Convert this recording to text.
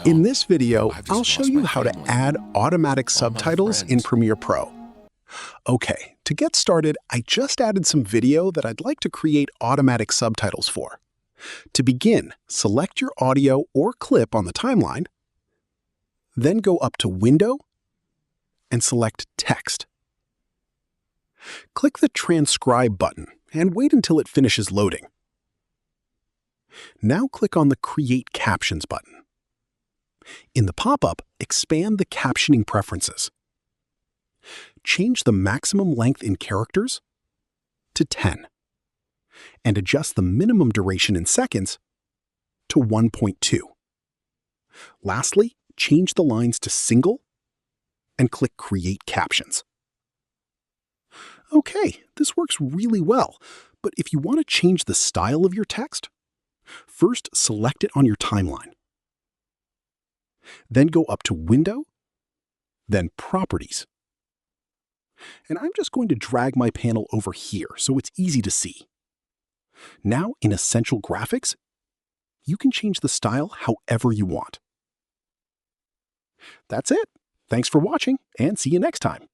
In this video, I'll show you how to add automatic subtitles in Premiere Pro. Okay, to get started, I just added some video that I'd like to create automatic subtitles for. To begin, select your audio or clip on the timeline, then go up to Window and select Text. Click the Transcribe button and wait until it finishes loading. Now click on the Create Captions button. In the pop-up, expand the captioning preferences. Change the maximum length in characters to 10 and adjust the minimum duration in seconds to 1.2. Lastly, change the lines to single and click Create Captions. Okay, this works really well, but if you want to change the style of your text, first select it on your timeline. Then go up to Window, then Properties. And I'm just going to drag my panel over here so it's easy to see. Now in Essential Graphics, you can change the style however you want. That's it. Thanks for watching and see you next time.